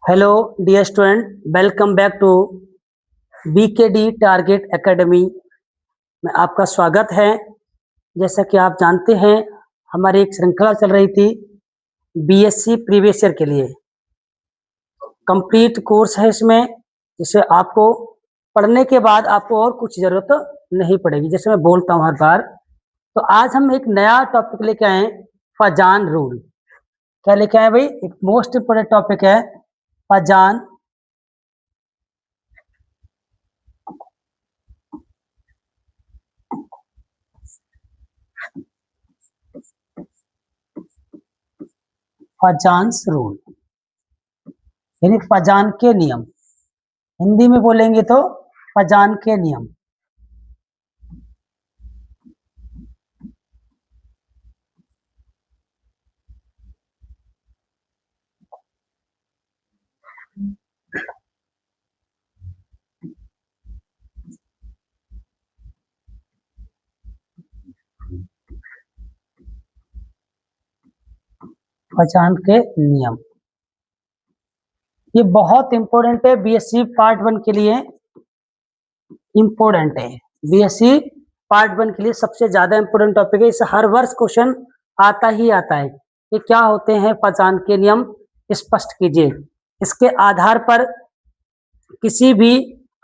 Hello dear student, welcome back to BKD target academy में आपका स्वागत है। जैसा कि आप जानते हैं, हमारी एक श्रृंखला चल रही थी बीएससी प्रीवियस ईयर के लिए। कंप्लीट कोर्स है इसमें, जिसे आपको पढ़ने के बाद आपको और कुछ ज़रूरत नहीं पड़ेगी, जैसे मैं बोलता हूँ हर बार। तो आज हम एक नया टॉपिक लेके आए, फजान रूल। क्या लेके आए भाई? एक मोस्ट इम्पोर्टेंट टॉपिक है फजान फजान्स रूल, यानी फजान के नियम। हिंदी में बोलेंगे तो फजान के नियम। फजान के नियम ये बहुत इंपॉर्टेंट है बीएससी पार्ट 1 के लिए। इंपॉर्टेंट है बीएससी पार्ट 1 के लिए, सबसे ज्यादा इंपॉर्टेंट टॉपिक है। इसे हर वर्ष क्वेश्चन आता ही आता है कि क्या होते हैं फजान के नियम, स्पष्ट कीजिए। इसके आधार पर किसी भी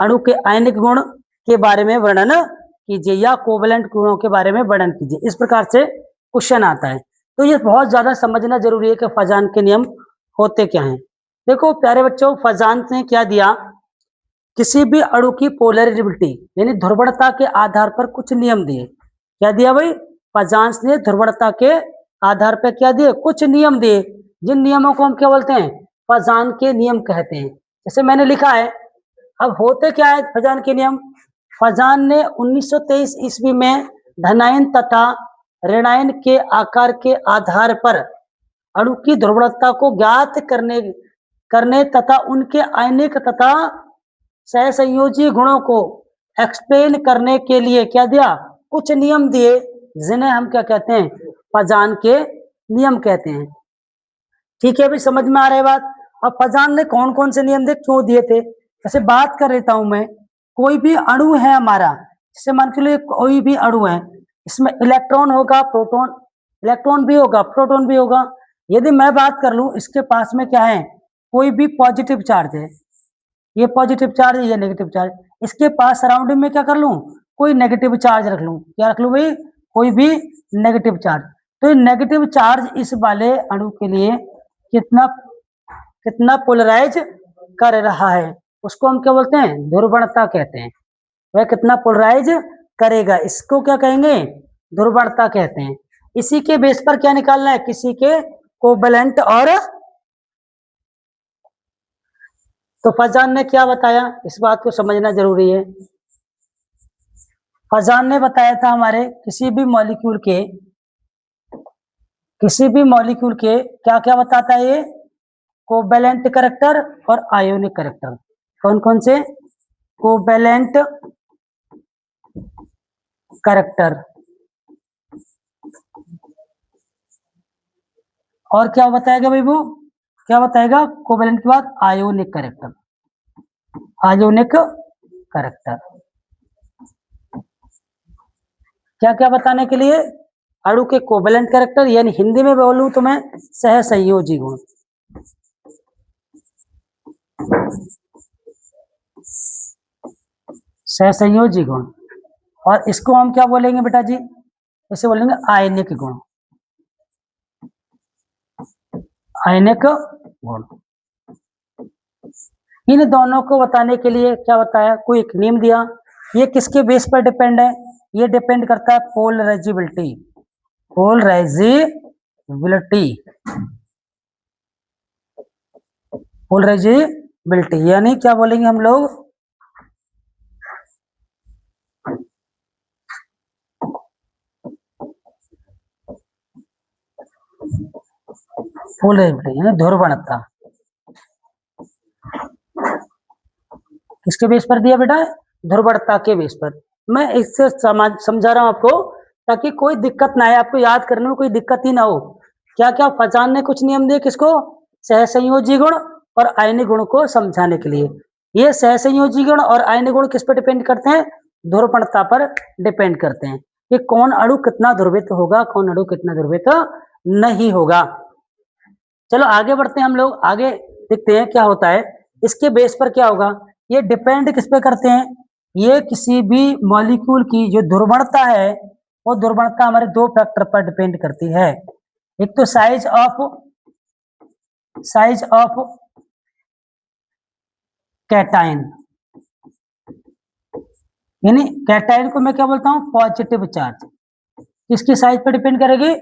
अणु के आयनिक गुण के बारे में वर्णन कीजिए या कोवलेंट गुणों के बारे में वर्णन कीजिए। इस प्रकार से क्वेश्चन आता है। तो ये बहुत ज्यादा समझना जरूरी है कि फजान के नियम होते क्या हैं। देखो प्यारे बच्चों, फजान ने क्या दिया, किसी भी अणु की पोलरिटी यानी ध्रुवणता के आधार पर कुछ नियम दिए। क्या दिया भाई? फजान ने ध्रुवणता के आधार पर क्या दिए? कुछ नियम दिए, जिन नियमों को हम क्या बोलते हैं? फजान के नियम कहते हैं। जैसे मैंने लिखा है। अब होते क्या है फजान के नियम? फजान ने 1923 ईस्वी में धनायन तथा ऋणायन के आकार के आधार पर अणु की ध्रुवणता को ज्ञात करने तथा उनके आयनिक तथा सहसंयोजी गुणों को एक्सप्लेन करने के लिए क्या दिया? कुछ नियम दिए, जिन्हें हम क्या कहते हैं? फजान के नियम कहते हैं। ठीक है, अभी समझ में आ रहा है बात? अब फजान ने कौन कौन से नियम दिए, क्यों दिए थे, जैसे बात कर लेता हूं मैं। कोई भी अणु है हमारा, जैसे मान के लिए कोई भी अणु है, इसमें इलेक्ट्रॉन होगा, प्रोटॉन, इलेक्ट्रॉन भी होगा, प्रोटॉन भी होगा। यदि मैं बात कर लूं, इसके पास में क्या है? कोई भी पॉजिटिव चार्ज है, ये पॉजिटिव चार्ज है, ये नेगेटिव चार्ज। इसके पास सराउंडिंग में क्या कर लूं? कोई नेगेटिव चार्ज रख लूं। क्या रख लूं भाई? कोई भी नेगेटिव चार्ज। तो ये नेगेटिव चार्ज इस वाले अणु के लिए कितना कितना पोलराइज कर रहा है, उसको हम क्या बोलते हैं? ध्रुवणता कहते हैं। वह कितना पोलराइज करेगा, इसको क्या कहेंगे? ध्रुवणता कहते हैं। इसी के बेस पर क्या निकालना है? किसी के कोवलेंट और। तो फजान ने क्या बताया, इस बात को समझना जरूरी है। फजान ने बताया था हमारे किसी भी मॉलिक्यूल के क्या क्या बताता है ये? कोवैलेंट करैक्टर और आयोनिक करैक्टर। कौन कौन से? कोवैलेंट करैक्टर, और क्या बताएगा भाई वो? क्या बताएगा कोवैलेंट के बाद? Ionic character. आयोनिक करैक्टर क्या क्या बताने के लिए? अणु के कोवैलेंट करैक्टर, यानी हिंदी में बोलूं तो मैं सहसंयोजी गुण। सहसंयोजी गुण। और इसको हम क्या बोलेंगे बेटा जी? इसे बोलेंगे आयनिक गुण। आयनिक गुण। इन दोनों को बताने के लिए क्या बताया? कोई एक नियम दिया। ये किसके बेस पर डिपेंड है? ये डिपेंड करता है पोलराइजेबिलिटी। पोलराइजेबिलिटी यानी क्या बोलेंगे हम लोग? पोलराइजेबिलिटी यानी ध्रुवणता। किसके बेस पर दिया बेटा? ध्रुवणता के बेस पर। मैं इससे समझा रहा हूं आपको, ताकि कोई दिक्कत ना आए, आपको याद करने में कोई दिक्कत ही ना हो। क्या क्या फजान ने कुछ नियम दिए, किसको? सहसंयोजी गुण और आयनिक गुण को समझाने के लिए। ये सहसंयोजी गुण और आयनिक गुण किस पर डिपेंड करते हैं? ध्रुवणता पर डिपेंड करते हैं कि कौन अणु कितना ध्रुवित होगा, कौन अणु कितना ध्रुवित नहीं होगा। चलो आगे बढ़ते हैं हम लोग, आगे देखते हैं क्या होता है। इसके बेस पर क्या होगा, ये डिपेंड किस पे करते हैं? ये किसी भी मॉलिक्यूल की जो ध्रुवणता है, वो ध्रुवणता हमारे दो फैक्टर पर डिपेंड करती है। एक तो साइज ऑफ कैटायन, यानी कैटायन को मैं क्या बोलता हूं? Positive charge. किसकी साइज पर डिपेंड करेगी?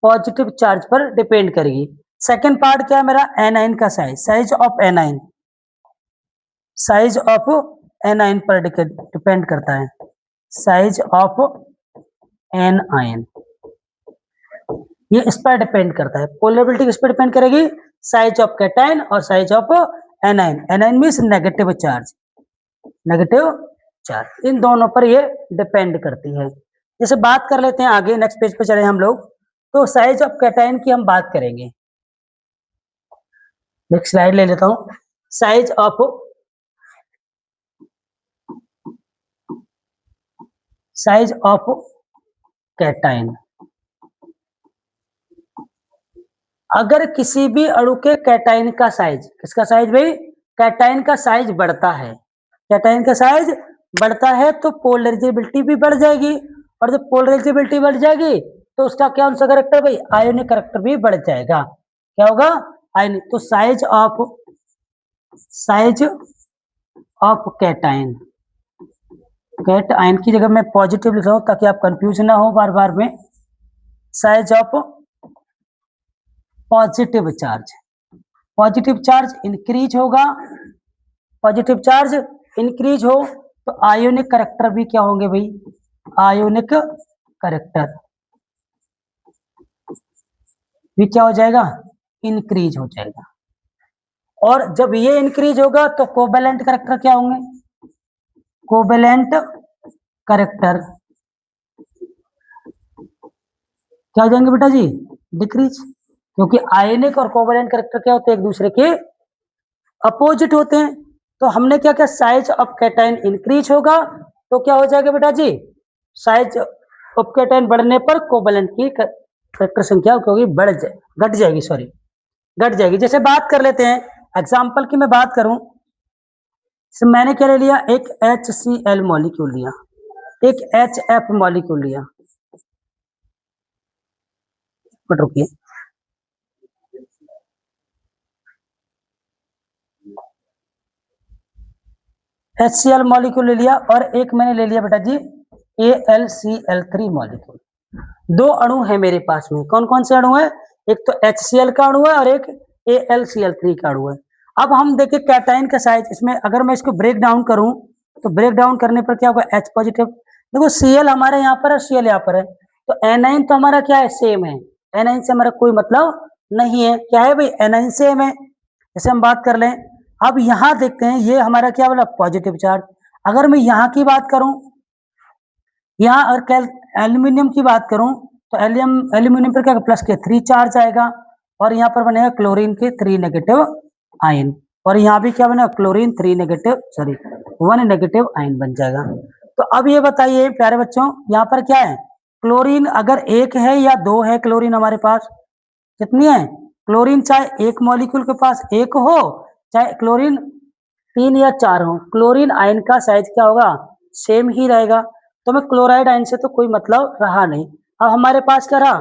पॉजिटिव चार्ज पर डिपेंड करेगी। सेकेंड पार्ट क्या है मेरा? एनाइन का size, size of anion, size of A9 पर डिपेंड करता है, साइज ऑफ एनाइन, ये इस पर डिपेंड करता है। पोलरिटी किस पर डिपेंड करेगी? साइज ऑफ कैटायन और size of anion. Anion means negative charge, negative charge, इन दोनों पर ये डिपेंड करती है। जैसे बात कर लेते हैं आगे, नेक्स्ट पेज पे चले हम लोग, तो साइज ऑफ कैटायन की हम बात करेंगे। नेक्स्ट स्लाइड ले लेता हूं। साइज ऑफ कैटायन, अगर किसी भी अणु के कैटायन का साइज, किसका साइज भाई? कैटायन का साइज बढ़ता है, कैटायन का साइज बढ़ता है तो पोलराइजेबिलिटी भी बढ़ जाएगी, और जब पोलराइजेबिलिटी बढ़ जाएगी तो उसका क्या सा कैरेक्टर भाई? आयोनिक कैरेक्टर भी बढ़ जाएगा। क्या होगा? आयनिक। तो साइज ऑफ कैटायन, कैटायन की जगह मैं पॉजिटिव लिख रहा हूं ताकि आप कंफ्यूज ना हो बार बार में। Size of positive charge, positive charge increase होगा, पॉजिटिव चार्ज इंक्रीज हो तो आयोनिक कैरेक्टर भी क्या होंगे भाई? आयोनिक कैरेक्टर भी क्या हो जाएगा? इंक्रीज हो जाएगा। और जब ये इंक्रीज होगा तो कोवेलेंट कैरेक्टर क्या होंगे? कोवेलेंट कैरेक्टर क्या हो जाएंगे बेटा जी? डिक्रीज, क्योंकि आयनिक और कोवेलेंट कैरेक्टर क्या होते हैं? एक दूसरे के अपोजिट होते हैं। तो हमने क्या किया? साइज ऑफ कैटायन इंक्रीज होगा तो क्या हो जाएगा बेटा जी? साइज ऑफ कैटायन बढ़ने पर कोवेलेंट की कैरेक्टर संख्या क्योंकि घट जाएगी, सॉरी घट जाएगी। जैसे बात कर लेते हैं एग्जाम्पल की, मैं बात करूं, मैंने क्या ले लिया? एक HCl मॉलिक्यूल लिया, एक HF मॉलिक्यूल लिया, रुकिए, HCl मॉलिक्यूल ले लिया और एक मैंने ले लिया बेटा जी AlCl3 मॉलिक्यूल। दो अणु है मेरे पास में, कौन कौन से अणु है? एक तो HCl का अणु है और एक AlCl3 का अणु है। अब हम देखें कैटायन का साइज, इसमें अगर मैं इसको ब्रेक डाउन करूं तो ब्रेक डाउन करने पर क्या होगा? H positive. देखो Cl हमारे यहाँ पर है, Cl यहाँ पर है, तो एनाइन तो हमारा क्या है? सेम है, एनाइन से हमारा कोई मतलब नहीं है। क्या है भाई? एनाइन सेम है। जैसे हम बात कर लें, अब यहाँ देखते हैं, ये हमारा क्या बोला? Positive charge. अगर मैं यहाँ की बात करूं, यहाँ अगर एल्यूमिनियम की बात करूं तो एल्यूमिनियम पर क्या प्लस के 3 चार्ज आएगा, और यहाँ पर बनेगा क्लोरीन के 3 नेगेटिव आयन, और यहाँ भी क्या बनेगा? Chlorine 3 negative, sorry 1 negative ion बन जाएगा। तो अब ये बताइए प्यारे बच्चों, यहाँ पर क्या है? क्लोरीन अगर एक है या दो है, क्लोरीन हमारे पास कितनी है? क्लोरीन चाहे एक मॉलिक्यूल के पास एक हो, चाहे क्लोरीन 3 या 4 हो, क्लोरीन आयन का साइज क्या होगा? सेम ही रहेगा। तो मैं क्लोराइड आयन से तो कोई मतलब रहा नहीं। अब हमारे पास क्या रहा?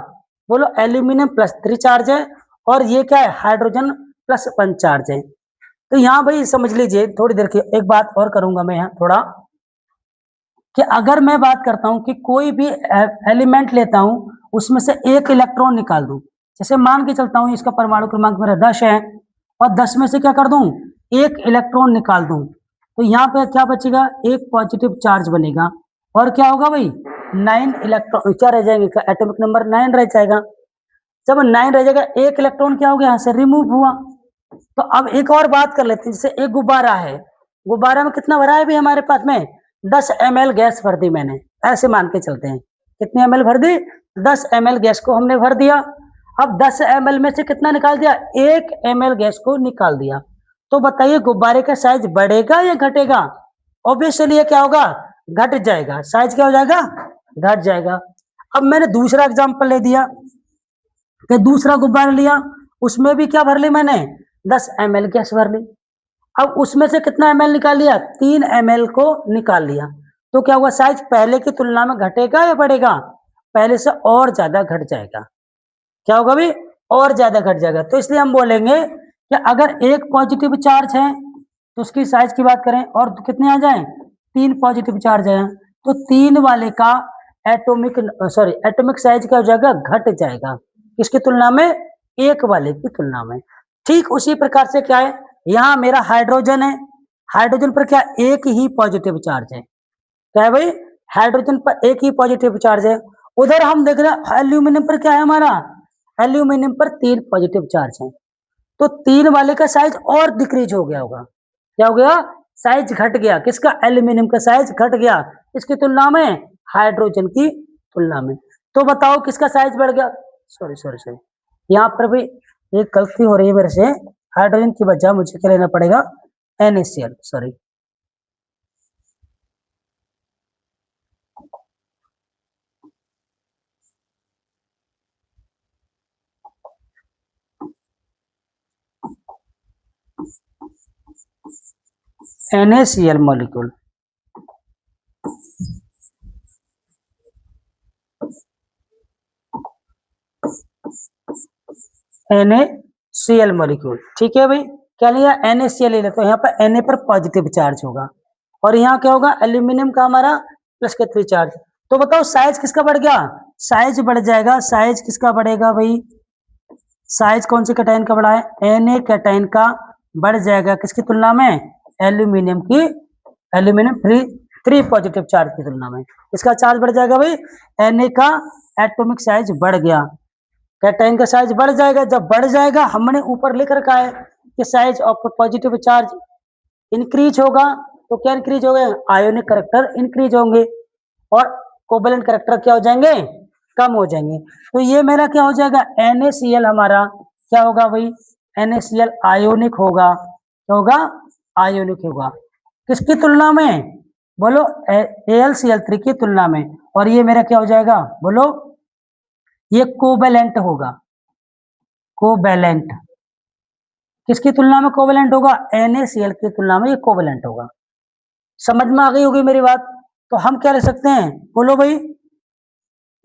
बोलो, एल्यूमिनियम प्लस 3 चार्ज है और ये क्या है? हाइड्रोजन प्लस 1 चार्ज है। तो यहाँ भाई समझ लीजिए, थोड़ी देर की एक बात और करूंगा मैं यहाँ थोड़ा, कि अगर मैं बात करता हूं कि कोई भी एलिमेंट लेता हूं, उसमें से एक इलेक्ट्रॉन निकाल दूं, जैसे मान के चलता हूं इसका परमाणु क्रमांक मेरा 10 है, और 10 में से क्या कर दूं? एक इलेक्ट्रॉन निकाल दूं, तो यहाँ पे क्या बचेगा? एक पॉजिटिव चार्ज बनेगा, और क्या होगा भाई? 9 इलेक्ट्रॉन क्या रह जाएंगे? एटॉमिक नंबर 9 रह जाएगा। जब 9 रह जाएगा, एक इलेक्ट्रॉन क्या हो गया? यहाँ से रिमूव हुआ। तो अब एक और बात कर लेते हैं, जैसे एक गुब्बारा है, गुब्बारा में कितना भरा है भी हमारे पास में? 10 ml गैस भर दी मैंने, ऐसे मान के चलते हैं। कितने ml भर दी? 10 ml गैस को हमने भर दिया। अब 10 ml में से कितना निकाल दिया, 1 ml गैस को निकाल दिया। तो बताइए गुब्बारे का साइज बढ़ेगा या घटेगा? ऑब्वियसली ये क्या होगा, घट जाएगा। साइज क्या हो जाएगा, घट जाएगा। अब मैंने दूसरा एग्जांपल ले दिया कि दूसरा गुब्बारा लिया, उसमें भी क्या भर ली मैंने, 10 ml गैस भर ली। अब उसमें से कितना ml निकाल लिया, 3 ml को निकाल लिया। तो क्या हुआ, साइज पहले की तुलना में घटेगा या बढ़ेगा, पहले से और ज्यादा घट जाएगा। क्या होगा भी, और ज्यादा घट जाएगा। तो इसलिए हम बोलेंगे कि अगर एक पॉजिटिव चार्ज है तो उसकी साइज की बात करें और कितने आ जाएं, 3 पॉजिटिव चार्ज है, तो 3 वाले का एटॉमिक साइज क्या हो जाएगा, घट जाएगा। किसकी तुलना में, 1 वाले की तुलना में। ठीक उसी प्रकार से क्या है, यहाँ मेरा हाइड्रोजन है, हाइड्रोजन पर क्या, एक ही पॉजिटिव चार्ज है। क्या है भाई, हाइड्रोजन पर एक ही पॉजिटिव चार्ज है। उधर हम देख रहे हैं एल्यूमिनियम पर क्या है हमारा, एल्यूमिनियम पर 3 पॉजिटिव चार्ज है। तो 3 वाले का साइज और डिक्रीज हो गया होगा। क्या हो गया, साइज घट गया। किसका, एल्यूमिनियम का साइज घट गया, इसकी तुलना में, हाइड्रोजन की तुलना में। तो बताओ किसका साइज बढ़ गया, सॉरी सॉरी सॉरी, यहाँ पर भी एक गलती हो रही है मेरे से, हाइड्रोजन की बजाय मुझे क्या लेना पड़ेगा, NaCl, sorry. NaCl molecule, NaCl molecule, ठीक है भाई। क्या लिया, NaCl ले लेते हैं। यहाँ पर Na पर पॉजिटिव चार्ज होगा और यहाँ क्या होगा, एल्यूमिनियम का हमारा प्लस के 3 चार्ज। तो बताओ साइज किसका बढ़ गया, साइज बढ़ जाएगा। साइज किसका बढ़ेगा भाई, साइज कौन सी कैटायन का बढ़ा है, Na कैटायन का बढ़ जाएगा। किसकी तुलना में, एल्यूमिनियम की, एल्यूमिनियम 3 पॉजिटिव चार्ज की तुलना में। इसका चार्ज बढ़ जाएगा भाई, Na का एटॉमिक साइज बढ़ गया, कैटायन का साइज बढ़ जाएगा। जब बढ़ जाएगा, हमने ऊपर लिख रखा है कि size of positive charge increase होगा। तो क्या इंक्रीज हो गए, आयोनिक करैक्टर इंक्रीज होंगे और कोवेलेंट करैक्टर क्या हो जाएंगे, कम हो जाएंगे। तो ये मेरा क्या हो जाएगा, NaCl हमारा क्या होगा भाई, NaCl आयोनिक होगा। क्या होगा, आयोनिक होगा। किसकी तुलना में, बोलो, AlCl3 की तुलना में। और ये मेरा क्या हो जाएगा, बोलो, ये कोवेलेंट होगा। कोवेलेंट किसकी तुलना में कोवेलेंट होगा, NaCl की तुलना में ये कोवेलेंट होगा। समझ में आ गई होगी मेरी बात। तो हम क्या ले सकते हैं, बोलो भाई,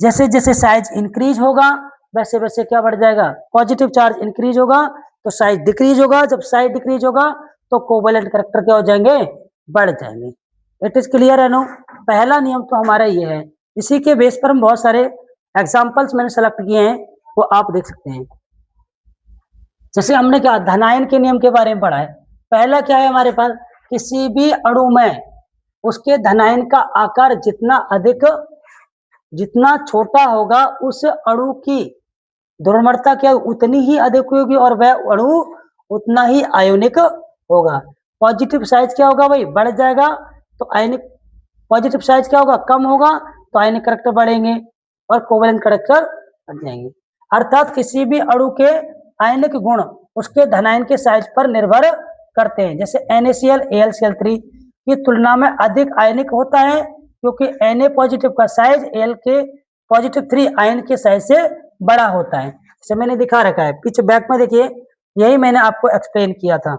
जैसे जैसे साइज इंक्रीज होगा वैसे वैसे क्या बढ़ जाएगा, पॉजिटिव चार्ज इंक्रीज होगा तो साइज डिक्रीज होगा। जब साइज डिक्रीज होगा तो कोवेलेंट करैक्टर क्या हो जाएंगे, बढ़ जाएंगे। इट इज क्लियर है नो। पहला नियम तो हमारा ये है। इसी के बेस पर हम बहुत सारे एग्जाम्पल्स मैंने सेलेक्ट किए हैं, वो आप देख सकते हैं। जैसे हमने क्या धनायन के नियम के बारे में पढ़ा है। पहला क्या है हमारे पास, किसी भी अणु में उसके धनायन का आकार जितना छोटा होगा उस अणु की ध्रुवणता क्या उतनी ही अधिक होगी और वह अणु उतना ही आयोनिक होगा। पॉजिटिव साइज क्या होगा भाई, बढ़ जाएगा तो आयनिक, पॉजिटिव साइज क्या होगा, कम होगा तो आयनिक करैक्टर बढ़ेंगे और कोवेलेंट करैक्टर बढ़ जाएंगे। अर्थात किसी भी अणु के आयनिक गुण उसके धनायन के साइज पर निर्भर करते हैं। जैसे NaCl AlCl3 की तुलना में अधिक आयनिक होता है क्योंकि Na पॉजिटिव का साइज Al के पॉजिटिव 3 आयन के साइज से बड़ा होता है। जैसे मैंने दिखा रखा है पीछे बैक में, देखिए यही मैंने आपको एक्सप्लेन किया था।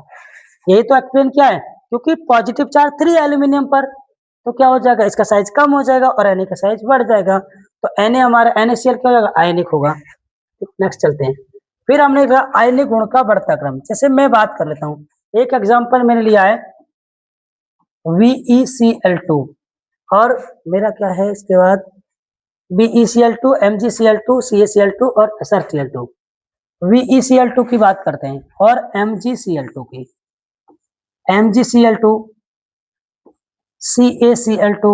यही तो एक्सप्लेन किया है, क्योंकि पॉजिटिव चार्ज 3 एल्यूमिनियम पर, तो क्या हो जाएगा, इसका साइज कम हो जाएगा और Na का साइज बढ़ जाएगा। तो Na हमारा NaCl क्या हो जाएगा, आयनिक होगा। नेक्स्ट चलते हैं। फिर हमने कहा आयनिक गुण का बढ़ता क्रम। जैसे मैं बात कर लेता हूँ, एक एग्जांपल मैंने लिया है VeCl2 और मेरा क्या है इसके बाद BeCl2, MgCl2, CaCl2 और SrCl2। VeCl2 की बात करते हैं और MgCl2 की, MgCl2, CaCl2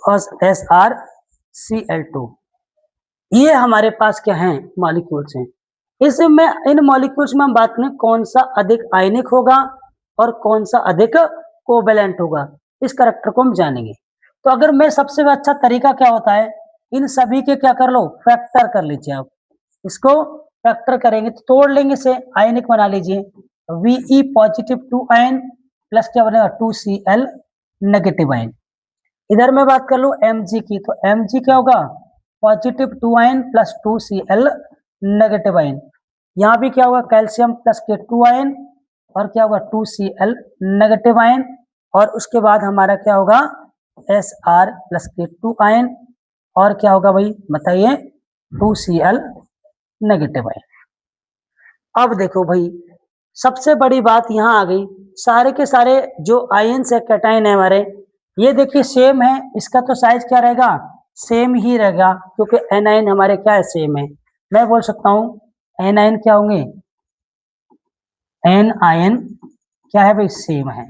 और SrCl2, ये हमारे पास क्या है, मॉलिक्यूल्स हैं। इसमें इन मॉलिक्यूल्स में हम बात करें कौन सा अधिक आयनिक होगा और कौन सा अधिक कोवेलेंट होगा, इस करैक्टर को हम जानेंगे। तो अगर मैं सबसे अच्छा तरीका क्या होता है, इन सभी के क्या कर लो, फैक्टर कर लीजिए आप। इसको फैक्टर करेंगे तो तोड़ लेंगे, इसे आयनिक बना लीजिए। Ve पॉजिटिव 2 आयन प्लस क्या बनेगा 2Cl नेगेटिव आयन। इधर मैं बात कर लूं Mg की, तो Mg क्या होगा positive 2 ion plus 2Cl negative ion. यहाँ भी क्या होगा कैल्शियम प्लस के 2 आयन और क्या होगा 2Cl नेगेटिव आयन, और उसके बाद हमारा क्या होगा Sr प्लस के 2 आयन और क्या होगा भाई बताइए 2Cl नेगेटिव आयन। अब देखो भाई सबसे बड़ी बात यहाँ आ गई, सारे के सारे जो आयन्स है कैटायन है हमारे, ये देखिए सेम है, इसका तो साइज क्या रहेगा सेम ही रहेगा क्योंकि एनायन हमारे क्या है सेम है। मैं बोल सकता हूं एनायन क्या होंगे एन आयन क्या है भाई सेम है,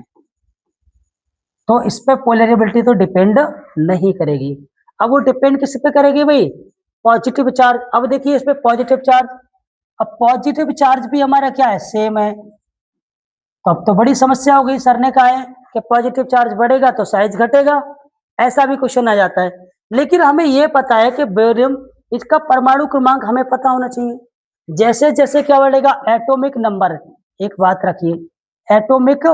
तो इस पे पोलरिबिलिटी तो डिपेंड नहीं करेगी। अब वो डिपेंड किस पे करेगी भाई पॉजिटिव चार्ज। अब देखिए इस पे पॉजिटिव चार्ज, अब पॉजिटिव चार्ज भी हमारा क्या है सेम है, तो अब तो बड़ी समस्या हो गई। सर ने कहा है कि पॉजिटिव चार्ज बढ़ेगा तो साइज घटेगा, ऐसा भी क्वेश्चन आ जाता है। लेकिन हमें यह पता है कि बेरियम इसका परमाणु क्रमांक हमें पता होना चाहिए। जैसे जैसे क्या बढ़ेगा एटॉमिक नंबर, एक बात रखिए एटॉमिक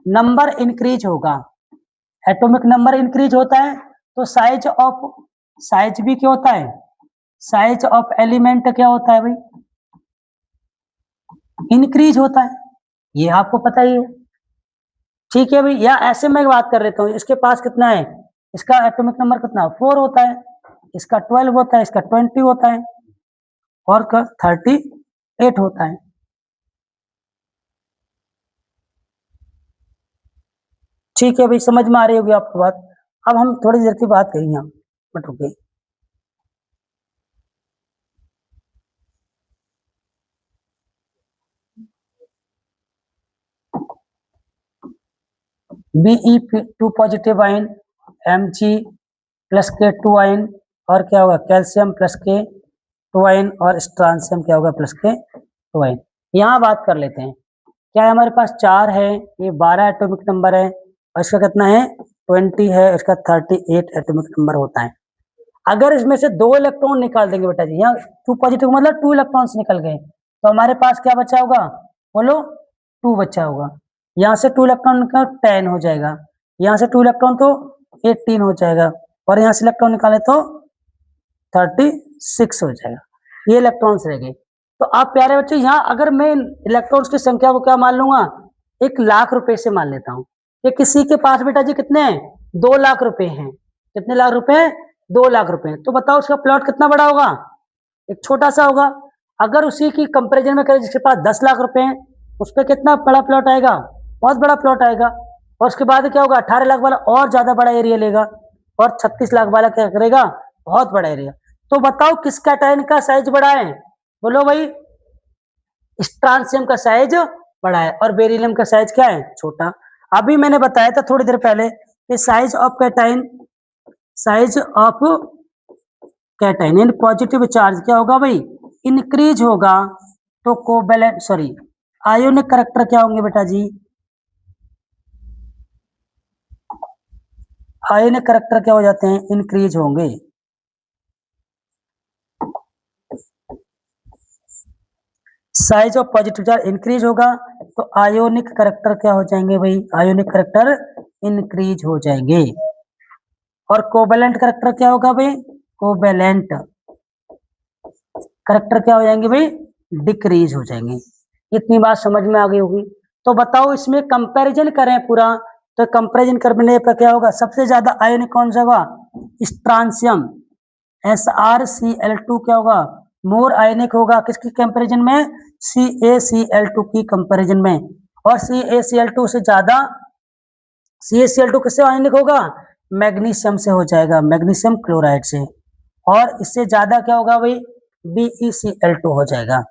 नंबर इंक्रीज होगा, एटॉमिक नंबर इंक्रीज होता है तो साइज भी क्या होता है साइज ऑफ एलिमेंट क्या होता है भाई इंक्रीज होता है, ये आपको पता ही है। ठीक है भाई, या ऐसे मैं बात कर लेता हूँ, इसके पास कितना है इसका एटॉमिक नंबर कितना 4 होता है, इसका 12 होता है, इसका 20 होता है और का 38 होता है। ठीक है भाई, समझ में आ रही होगी आपको बात। अब हम थोड़ी देर की बात करेंगे यहाँ बट रुकिए। Be2 positive ion Mg plus के 2 आयन और क्या होगा कैल्शियम प्लस के 2 आयन और स्ट्रांसियम क्या होगा प्लस के 2 आयन। यहाँ बात कर लेते हैं, क्या है हमारे पास 4 है, ये 12 एटॉमिक नंबर है और इसका कितना है 20 है, इसका 38 एटॉमिक नंबर होता है। अगर इसमें से 2 इलेक्ट्रॉन निकाल देंगे बेटा जी, यहाँ 2 पॉजिटिव मतलब 2 इलेक्ट्रॉन्स निकल गए, तो हमारे पास क्या बचा होगा बोलो 2 बचा होगा। यहाँ से 2 इलेक्ट्रॉन का 10 हो जाएगा, यहाँ से 2 इलेक्ट्रॉन तो 18 हो जाएगा और यहाँ से इलेक्ट्रॉन निकाले तो 36 हो जाएगा, ये इलेक्ट्रॉन्स रह गए। तो आप प्यारे बच्चे यहाँ अगर मैं इलेक्ट्रॉन्स की संख्या को क्या मान लूंगा 1 लाख रुपए से मान लेता हूँ कि किसी के पास बेटा जी कितने हैं 2 लाख रुपए हैं, कितने लाख रुपए हैं 2 लाख रुपए, तो बताओ उसका प्लॉट कितना बड़ा होगा एक छोटा सा होगा। अगर उसी की कंपैरिजन में करें जिसके पास 10 लाख रुपए हैं उस पर कितना बड़ा प्लॉट आएगा बहुत बड़ा प्लॉट आएगा, और उसके बाद क्या होगा 18 लाख वाला और ज्यादा बड़ा एरिया लेगा और 36 लाख वाला क्या करेगा बहुत बड़ा एरिया। तो बताओ किस कैटायन का साइज बड़ा है बोलो भाई स्ट्रांसियम का साइज बड़ा है और बेरिलियम का साइज क्या है छोटा। अभी मैंने बताया था थोड़ी देर पहले कि size of cation in positive charge क्या होगा भाई इंक्रीज होगा, तो कोवेलेंट सॉरी आयोनिक करैक्टर क्या होंगे बेटा जी आयोनिक करैक्टर क्या हो जाते हैं इंक्रीज होंगे। Size of positive charge increase होगा तो आयोनिक करैक्टर क्या हो जाएंगे भाई आयोनिक करैक्टर इंक्रीज हो जाएंगे, और कोवेलेंट करैक्टर क्या होगा भाई कोवेलेंट करैक्टर क्या हो जाएंगे भाई डिक्रीज हो जाएंगे। इतनी बात समझ में आ गई होगी। तो बताओ इसमें कंपैरिजन करें पूरा, तो कंपैरिजन करने पर क्या होगा सबसे ज्यादा आयोनिक कौन सा होगा स्ट्रांसियम SrCl2 क्या होगा मोर आयनिक होगा किसकी कंपैरिजन में CaCl2 की कंपैरिजन में, और CaCl2 से ज्यादा CaCl2 किससे आयनिक होगा मैग्नीशियम से हो जाएगा मैग्नीशियम क्लोराइड से, और इससे ज्यादा क्या होगा भाई BeCl2 हो जाएगा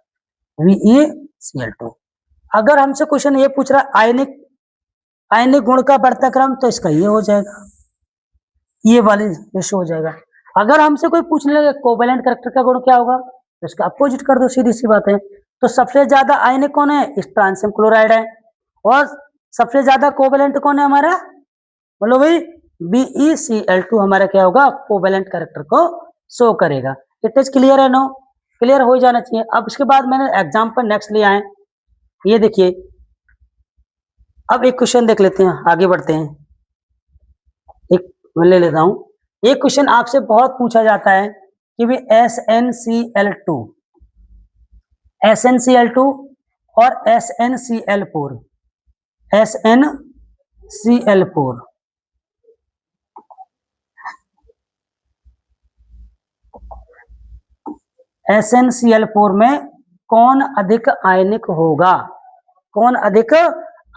BeCl2। अगर हमसे क्वेश्चन ये पूछ रहा है आयनिक गुण का बढ़ता क्रम तो इसका ये हो जाएगा ये वाले रेशो हो जाएगा। अगर हमसे कोई पूछने लगे कोवेलेंट करैक्टर का गुण क्या होगा तो इसका अपोजिट कर दो, सीधी सी बात है। तो सबसे ज्यादा आयनिक कौन है स्ट्रांसियम क्लोराइड है, और सबसे ज्यादा कोवेलेंट कौन है हमारा बोलो भाई BeCl2 हमारा क्या होगा कोवेलेंट करैक्टर को शो करेगा। इट इज क्लियर है नो। क्लियर हो ही जाना चाहिए। अब इसके बाद मैंने एग्जाम्पल नेक्स्ट लिया है, ये देखिए। अब एक क्वेश्चन देख लेते हैं, आगे बढ़ते हैं। एक मैं ले लेता हूँ। एक क्वेश्चन आपसे बहुत पूछा जाता है कि भाई SnCl2 SnCl2 और SnCl4 SnCl4 SnCl4 में कौन अधिक आयनिक होगा, कौन अधिक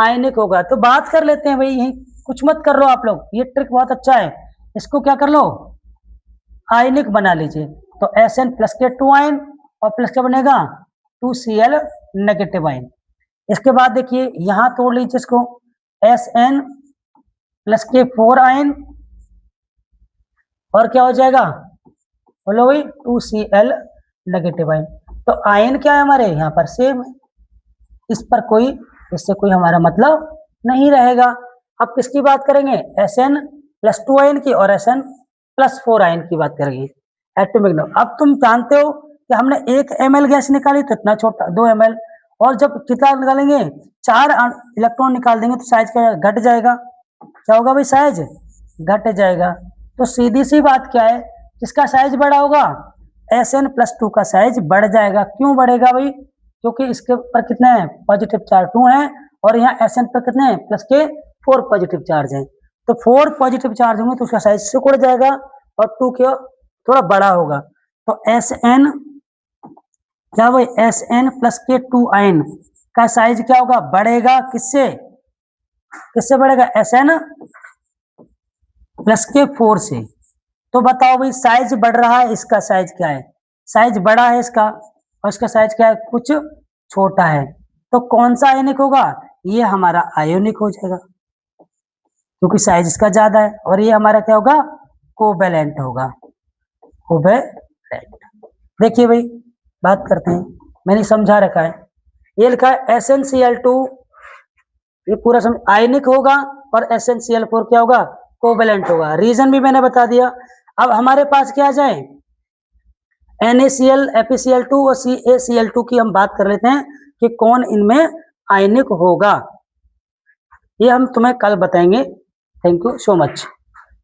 आयनिक होगा। तो बात कर लेते हैं भाई, यही कुछ मत कर लो आप लोग, ये ट्रिक बहुत अच्छा है, इसको क्या कर लो, आयनिक बना लीजिए। तो Sn प्लस के 2 आयन और प्लस क्या बनेगा 2Cl नेगेटिव आयन। इसके बाद देखिए यहां तोड़ लीजिए इसको, Sn प्लस के 4 आयन और क्या हो जाएगा, बोलो भाई 2Cl नेगेटिव आयन। तो आयन क्या है हमारे यहाँ पर सेम है, इस पर कोई, इससे कोई हमारा मतलब नहीं रहेगा। अब किसकी बात करेंगे, Sn प्लस 2 आयन की और Sn प्लस 4 आयन की बात करेंगे, एटॉमिक नंबर। अब तुम जानते हो कि हमने 1 ml गैस निकाली तो इतना छोटा 2 ml, और जब कितना निकालेंगे 4 इलेक्ट्रॉन निकाल देंगे तो साइज क्या घट जाएगा, क्या होगा भाई, साइज घट जाएगा। तो सीधी सी बात क्या है, किसका साइज बड़ा होगा, Sn प्लस 2 का साइज बढ़ जाएगा। क्यों बढ़ेगा भाई, क्योंकि इसके ऊपर कितने हैं पॉजिटिव चार्ज 2 हैं और यहाँ Sn पर कितने हैं प्लस के 4 पॉजिटिव चार्ज हैं। तो 4 पॉजिटिव चार्ज होंगे तो उसका साइज सिकुड़ जाएगा और 2 क्या थोड़ा बड़ा होगा। तो Sn क्या भाई, Sn प्लस के 2 आयन का साइज क्या होगा, बढ़ेगा, किससे किससे बढ़ेगा, Sn प्लस के 4 से। तो बताओ भाई साइज बढ़ रहा है, इसका साइज क्या है, साइज बड़ा है इसका, और इसका साइज क्या है कुछ छोटा है। तो कौन सा आयनिक होगा, ये हमारा आयोनिक हो जाएगा क्योंकि साइज इसका ज्यादा है, और ये हमारा क्या होगा, कोवेलेंट होगा, कोवेलेंट। देखिए भाई बात करते हैं, मैंने समझा रखा है, ये लिखा है SnCl2 ये पूरा समझ आयनिक होगा और SnCl4 क्या होगा, कोवेलेंट होगा। रीजन भी मैंने बता दिया। अब हमारे पास क्या आ जाए, NaCl FeCl2 और CaCl2 की हम बात कर लेते हैं कि कौन इनमें आयनिक होगा, ये हम तुम्हें कल बताएंगे। Thank you so much.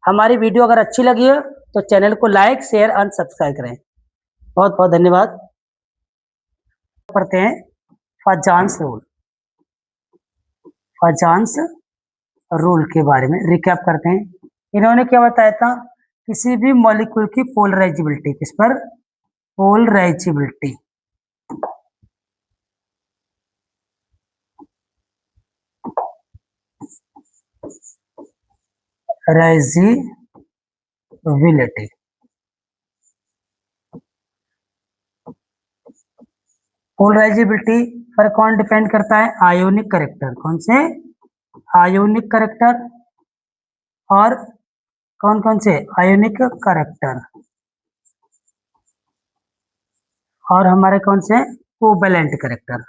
हमारी वीडियो अगर अच्छी लगी है तो चैनल को लाइक शेयर एंड सब्सक्राइब करें। बहुत बहुत धन्यवाद। पढ़ते हैं फाजान्स रूल, फाजान्स रूल के बारे में रिकैप करते हैं। इन्होंने क्या बताया था, किसी भी मॉलिक्यूल की पोलराइजेबिलिटी, किस पर, पोलराइजेबिलिटी रेजिबिलिटी पोलराइजेबिलिटी पर कौन डिपेंड करता है, आयोनिक करेक्टर, कौन से, आयोनिक करेक्टर, और कौन कौन से आयोनिक करेक्टर, और हमारे कौन से कोवेलेंट करेक्टर,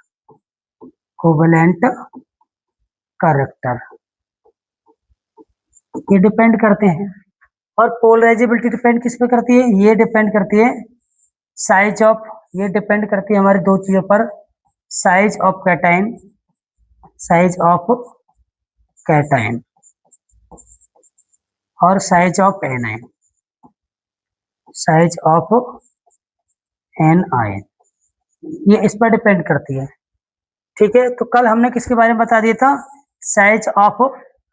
कोवेलेंट करेक्टर, ये डिपेंड करते हैं। और पोलराइजेबिलिटी डिपेंड किस पे करती है, ये डिपेंड करती है साइज ऑफ, ये डिपेंड करती है हमारी दो चीजों पर, size of cation, size of cation और size of anion, size of anion, ये इस पर डिपेंड करती है। ठीक है, तो कल हमने किसके बारे में बता दिया था, साइज ऑफ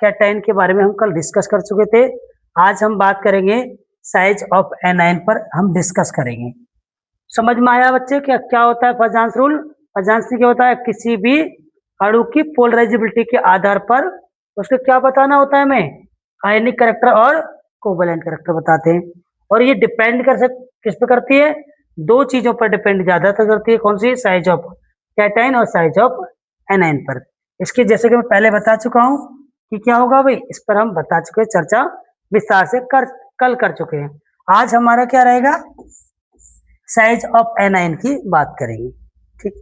कैटाइन के बारे में हम कल डिस्कस कर चुके थे। आज हम बात करेंगे साइज ऑफ एनाइन पर, हम डिस्कस करेंगे। समझ में आया बच्चे क्या क्या होता है फाजान्स रूल, फाजान्स क्या होता है, किसी भी अणु की पोलराइजेबिलिटी के आधार पर उसको क्या बताना होता है हमें, आयनिक कैरेक्टर और कोवेलेंट कैरेक्टर बताते हैं। और ये डिपेंड किस पे करती है, दो चीजों पर डिपेंड ज्यादातर करती है, कौन सी, साइज ऑफ कैटाइन और साइज ऑफ एनाइन पर। इसके जैसे कि मैं पहले बता चुका हूं कि क्या होगा भाई, इस पर हम बता चुके हैं, चर्चा विस्तार से कल कर चुके हैं। आज हमारा क्या रहेगा, साइज ऑफ एनाइन की बात करेंगे। ठीक,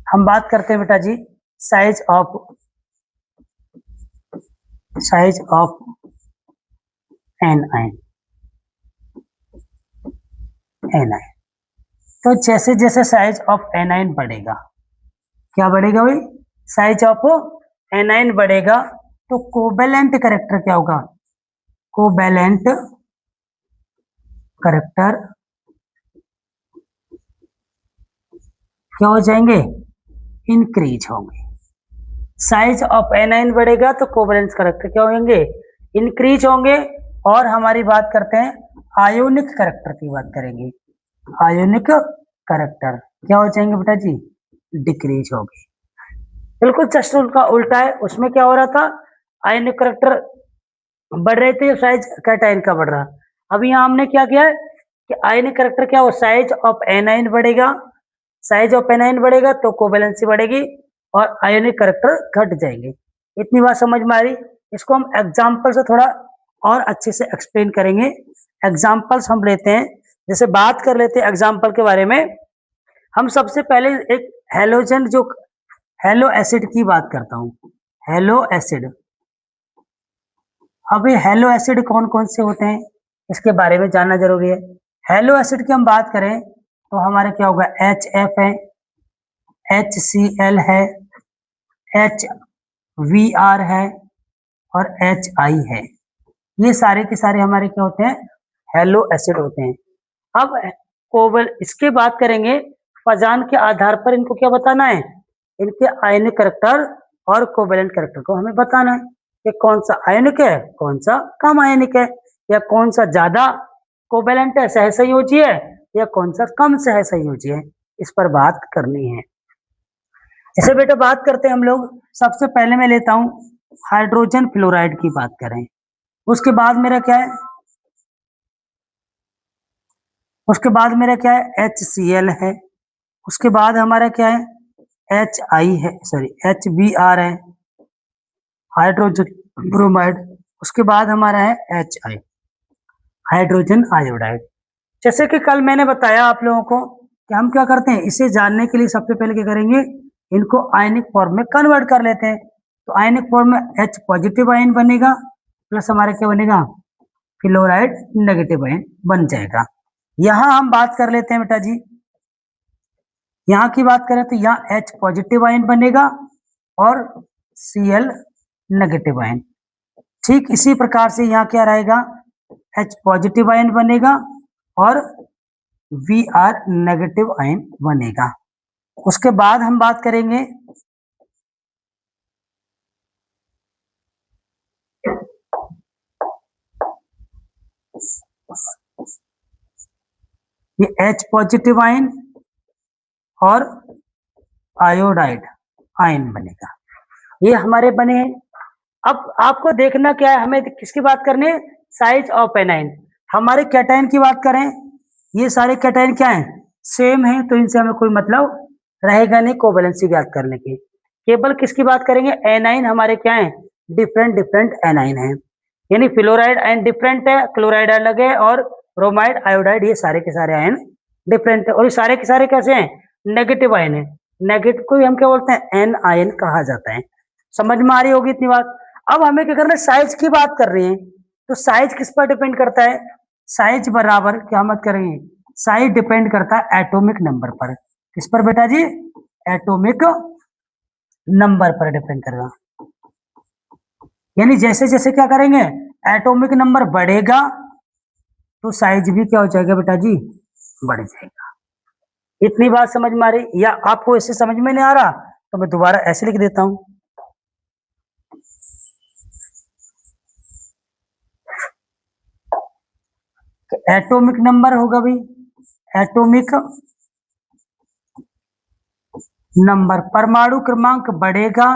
हम बात करते हैं बेटा जी साइज ऑफ एनाइन। एनाइन। तो जैसे जैसे साइज ऑफ एनाइन बढ़ेगा, क्या बढ़ेगा भाई, साइज ऑफ एनाइन बढ़ेगा, तो कोवेलेंट कैरेक्टर क्या होगा, कोवेलेंट कैरेक्टर क्या हो जाएंगे, इंक्रीज होंगे। साइज ऑफ एनाइन बढ़ेगा तो कोवेलेंट कैरेक्टर क्या होंगे, इंक्रीज होंगे। और हमारी बात करते हैं आयोनिक कैरेक्टर की बात करेंगे, आयोनिक कैरेक्टर क्या हो जाएंगे बेटा जी, डिक्रीज हो गए। बिल्कुल जस्ट उनका उल्टा है, उसमें क्या हो रहा था, आयोनिक कैरेक्टर बढ़ रहे थे, साइज कैटायन का बढ़ रहा। अब यहाँ हमने क्या किया है कि आयोनिक कैरेक्टर क्या हो, साइज ऑफ एनाइन बढ़ेगा, साइज ऑफ एनाइन बढ़ेगा तो कोवेलेंसी बढ़ेगी और आयोनिक कैरेक्टर घट जाएंगे। इतनी बात समझ में आ रही। इसको हम एग्जाम्पल से थोड़ा और अच्छे से एक्सप्लेन करेंगे। एग्जाम्पल्स हम लेते हैं, जैसे बात कर लेते हैं एग्जाम्पल के बारे में। हम सबसे पहले एक हेलोजन जो हेलो एसिड की बात करता हूँ, हेलो एसिड। अब ये हेलो एसिड कौन कौन से होते हैं इसके बारे में जानना जरूरी है। हेलो एसिड की हम बात करें तो हमारे क्या होगा, HF है, HCl है, HVR है और HI है। ये सारे के सारे हमारे क्या होते हैं, हेलो एसिड होते हैं। अब कोवल इसके बात करेंगे, पहचान के आधार पर इनको क्या बताना है, इनके आयनिक कैरेक्टर और कोवेलेंट कैरेक्टर को हमें बताना है कि कौन सा आयनिक है, कौन सा कम आयनिक है, या कौन सा ज्यादा कोवेलेंट है, सहसंयोजी है, या कौन सा कम सहसंयोजी है। इस पर बात करनी है। जैसे बेटा बात करते हैं हम लोग, सबसे पहले मैं लेता हूं हाइड्रोजन फ्लोराइड की बात करें, उसके बाद मेरा क्या है, उसके बाद मेरा क्या है, HCl है, उसके बाद हमारा क्या है, HI है, सॉरी HBr है, हाइड्रोजन ब्रोमाइड। उसके बाद हमारा है HI, हाइड्रोजन आयोडाइड। जैसे कि कल मैंने बताया आप लोगों को कि हम क्या करते हैं, इसे जानने के लिए सबसे पहले क्या करेंगे, इनको आयनिक फॉर्म में कन्वर्ट कर लेते हैं। तो आयनिक फॉर्म में H पॉजिटिव आयन बनेगा प्लस हमारा क्या बनेगा, फ्लोराइड नेगेटिव आयन बन जाएगा। यहां हम बात कर लेते हैं बेटा जी, यहाँ की बात करें तो यहाँ H पॉजिटिव आयन बनेगा और Cl नेगेटिव आयन। ठीक इसी प्रकार से यहाँ क्या रहेगा, H पॉजिटिव आयन बनेगा और Vr नेगेटिव आयन बनेगा। उसके बाद हम बात करेंगे ये H पॉजिटिव आयन और आयोडाइड आयन बनेगा, ये हमारे बने हैं। अब आपको देखना क्या है, हमें किसकी बात करनी है, साइज ऑफ एनाइन। हमारे कैटायन की बात करें, ये सारे कैटायन क्या हैं, सेम हैं, तो इनसे हमें कोई मतलब रहेगा नहीं कोवेलेंसी ज्ञात करने की। केवल किसकी बात करेंगे, एनाइन हमारे क्या है, डिफरेंट डिफरेंट एनाइन है, यानी फ्लोराइड आयन डिफरेंट है, क्लोराइड अलग है, और ब्रोमाइड आयोडाइड ये सारे के सारे आयन डिफरेंट है। और ये सारे के सारे कैसे हैं, नेगेटिव आयन है। नेगेटिव को हम क्या बोलते हैं, एन आयन कहा जाता है। समझ में आ रही होगी इतनी बात। अब हमें क्या करना है, साइज की बात कर रहे हैं, तो साइज किस पर डिपेंड करता है, साइज बराबर क्या मत करेंगे, साइज डिपेंड करता है एटॉमिक नंबर पर। किस पर बेटा जी, एटॉमिक नंबर पर डिपेंड करेगा। यानी जैसे जैसे क्या करेंगे, एटॉमिक नंबर बढ़ेगा तो साइज भी क्या हो जाएगा बेटा जी, बढ़ जाएगा। इतनी बात समझ में आ रही, या आपको ऐसे समझ में नहीं आ रहा तो मैं दोबारा ऐसे लिख देता हूं। एटॉमिक नंबर होगा भाई, एटॉमिक नंबर, परमाणु क्रमांक बढ़ेगा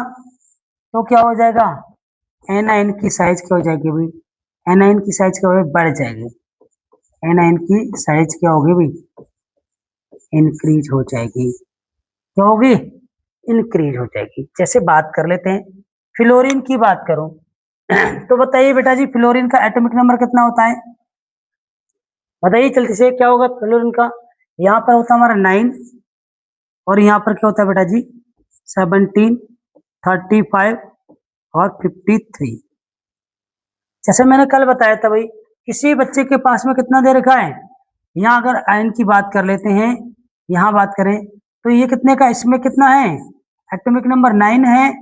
तो क्या हो जाएगा, एनाइन की साइज क्या हो जाएगी भाई, एनाइन की साइज क्या होगी, बढ़ जाएगी। एनाइन की साइज क्या होगी भाई, इंक्रीज हो जाएगी। क्या होगी, इंक्रीज हो जाएगी। जैसे बात कर लेते हैं फ्लोरीन की बात करूं तो बताइए बेटा जी, फ्लोरीन का एटॉमिक नंबर कितना होता है, बताइए जल्दी से, क्या होगा फ्लोरीन का। यहाँ पर होता है हमारा 9 और यहाँ पर क्या होता है बेटा जी, 17, 35 और 53। जैसे मैंने कल बताया था भाई, किसी बच्चे के पास में कितना दे रखा है, यहाँ अगर आयन की बात कर लेते हैं, यहाँ बात करें तो ये कितने का, इसमें कितना है, एटॉमिक नंबर 9 है,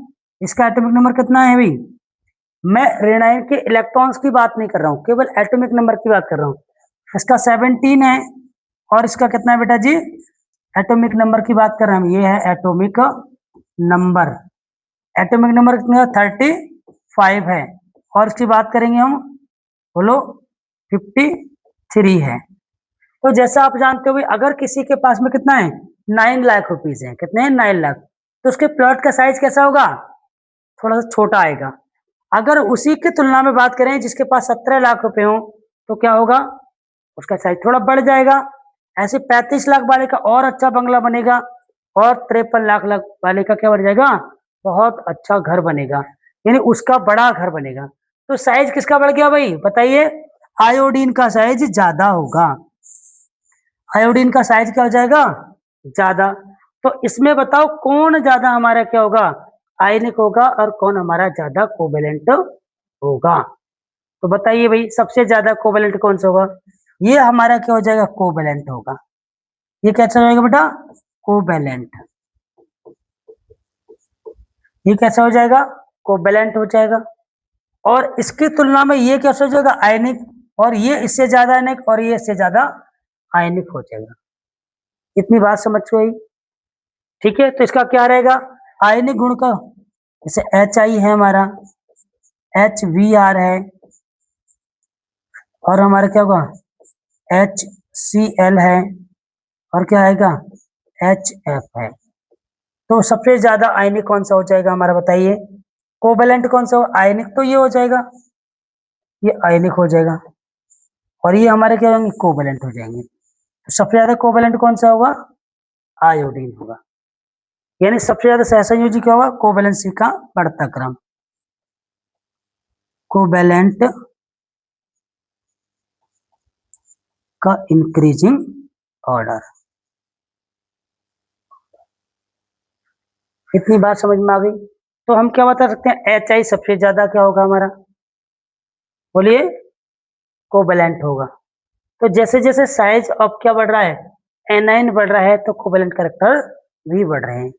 इसका एटॉमिक नंबर कितना है भाई। मैं ऋण आयन के इलेक्ट्रॉन्स की बात नहीं कर रहा हूँ, केवल एटॉमिक नंबर की बात कर रहा हूँ। इसका 17 है और इसका कितना है बेटा जी, एटॉमिक नंबर की बात कर रहे हैं हम, ये है एटॉमिक नंबर। एटॉमिक नंबर कितना है, 35 है और इसकी बात करेंगे हम, बोलो 53 है। तो जैसा आप जानते हो भाई, अगर किसी के पास में कितना है, 9 लाख रुपीज है, कितने हैं, 9 लाख, तो उसके प्लॉट का साइज कैसा होगा, थोड़ा सा छोटा आएगा। अगर उसी की तुलना में बात करें जिसके पास 17 लाख रुपए हो, तो क्या होगा, उसका साइज थोड़ा बढ़ जाएगा। ऐसे 35 लाख वाले का और अच्छा बंगला बनेगा और 53 लाख वाले का क्या बन जाएगा, बहुत अच्छा घर बनेगा, यानी उसका बड़ा घर बनेगा। तो साइज किसका बढ़ गया भाई, बताइए, आयोडीन का साइज ज्यादा होगा। आयोडीन का साइज क्या हो जाएगा, ज्यादा। तो इसमें बताओ कौन ज्यादा हमारा क्या होगा, आयनिक होगा, और कौन हमारा ज्यादा कोवेलेंट होगा। तो बताइए भाई, सबसे ज्यादा कोवेलेंट कौन सा होगा, ये हमारा क्या हो जाएगा, कोवेलेंट होगा। ये कैसा हो जाएगा बेटा, कोवेलेंट। ये कैसा हो जाएगा, कोवेलेंट हो जाएगा। और इसकी तुलना में ये कैसा हो जाएगा, आयनिक, और ये इससे ज्यादा आयनिक, और ये इससे ज्यादा आयनिक हो जाएगा। इतनी बात समझ गई, ठीक है। तो इसका क्या रहेगा, आयनिक गुण का, जैसे HI है हमारा, HVR है, और हमारा क्या होगा, HCl है, और क्या आएगा, HF है। तो सबसे ज्यादा आयनिक कौन सा हो जाएगा हमारा, बताइए, कोवेलेंट कौन सा हो, आयनिक तो ये हो जाएगा, ये आयनिक हो जाएगा, और ये हमारे क्या होंगे, कोवेलेंट हो जाएंगे। तो सबसे ज्यादा कोवेलेंट कौन सा होगा, आयोडीन होगा, यानी सबसे ज्यादा सहसंयोजी क्या होगा, कोवेलेंसी का बढ़ता क्रम, कोवेलेंट का इंक्रीजिंग ऑर्डर। इतनी बात समझ में आ गई। तो हम क्या बता सकते हैं, HI सबसे ज्यादा क्या होगा हमारा, बोलिए, कोवेलेंट होगा। तो जैसे जैसे साइज अब क्या बढ़ रहा है, एनाइन बढ़ रहा है, तो कोवेलेंट कैरेक्टर भी बढ़ रहे हैं।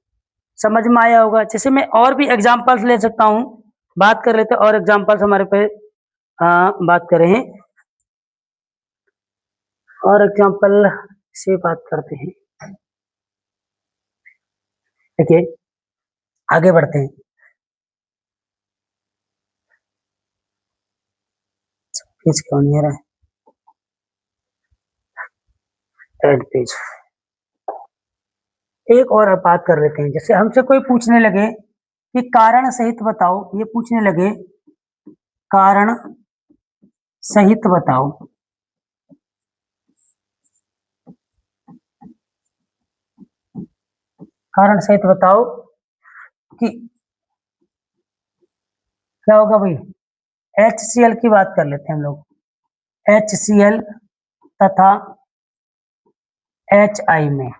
समझ में आया होगा। जैसे मैं और भी एग्जांपल्स ले सकता हूँ, बात कर लेते हैं और एग्जांपल्स हमारे पे बात करें, और एग्जांपल से बात करते हैं। देखिए, आगे बढ़ते हैं। पेज क्यों नहीं आ रहा है, एड पेज। एक और बात कर लेते हैं। जैसे हमसे कोई पूछने लगे कि कारण सहित बताओ, ये पूछने लगे कारण सहित बताओ, कारण सहित बताओ कि क्या होगा भाई, HCl की बात कर लेते हैं हम लोग, HCl तथा HI में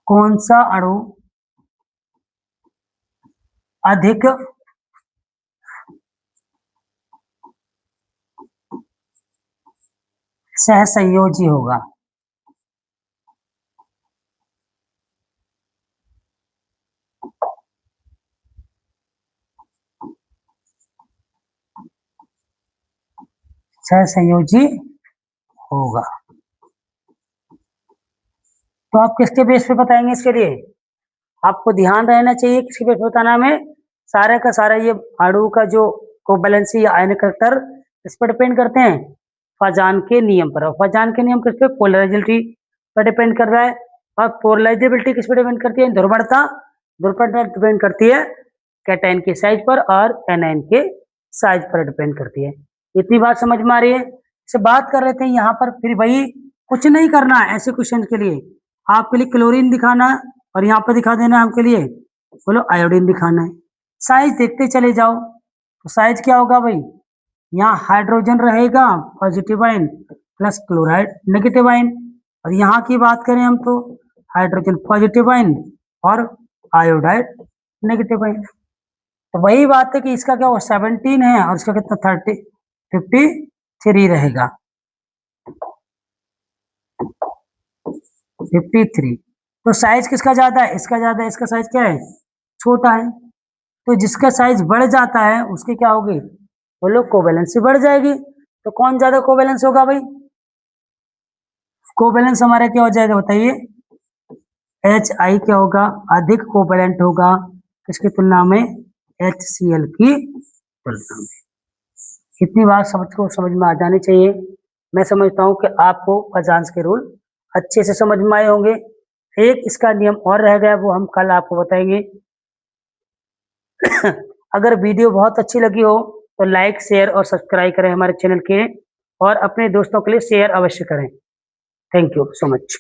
कौन सा अणु अधिक सहसंयोजी होगा। सहसंयोजी होगा। तो आप किसके बेस पे बताएंगे, इसके लिए आपको ध्यान रहना चाहिए किसके बेस पे बताना है, सारा का सारा ये अणु का जो कोवैलेंसी या आयनिक कैरेक्टर इस पर डिपेंड करते हैं, फजान के नियम पर। और फजान के नियम किस पे, पोलराइजेबिलिटी पर डिपेंड कर रहा है। और पोलराइजेबिलिटी किस पे डिपेंड करती है, ध्रुवणता, ध्रुवणता डिपेंड करती है कैटायन के साइज पर, और एनायन के साइज पर डिपेंड करती है। इतनी बात समझ में आ रही है। इसे बात कर लेते हैं यहाँ पर, फिर भाई कुछ नहीं करना है ऐसे क्वेश्चन के लिए, आपके लिए क्लोरीन दिखाना है और यहाँ पर दिखा देना है आपके लिए, बोलो आयोडीन दिखाना है। साइज देखते चले जाओ। तो साइज क्या होगा भाई, यहाँ हाइड्रोजन रहेगा positive ion plus chloride negative ion, और यहाँ की बात करें हम तो हाइड्रोजन पॉजिटिव आयन और आयोडाइड नेगेटिव आयन। तो वही बात है कि इसका क्या हो 17 है और इसका कितना 30, 53 रहेगा, 53। तो साइज किसका ज्यादा है? इसका ज्यादा है। इसका साइज क्या है? छोटा है। तो जिसका साइज बढ़ जाता है उसकी क्या होगी? बोलो कोवैलेंसी बढ़ जाएगी। तो कौन ज्यादा कोवैलेंस होगा भाई? कोवैलेंस हमारा क्या हो जाएगा बताइए? HI क्या होगा? अधिक कोवैलेंट होगा किसकी तुलना में? HCl की तुलना में। इतनी बात समझ में आ जानी चाहिए। मैं समझता हूँ कि आपको पचांस के रूल अच्छे से समझ में आए होंगे। एक इसका नियम और रह गया, वो हम कल आपको बताएंगे। अगर वीडियो बहुत अच्छी लगी हो तो लाइक, शेयर और सब्सक्राइब करें हमारे चैनल के, और अपने दोस्तों के लिए शेयर अवश्य करें। Thank you so much.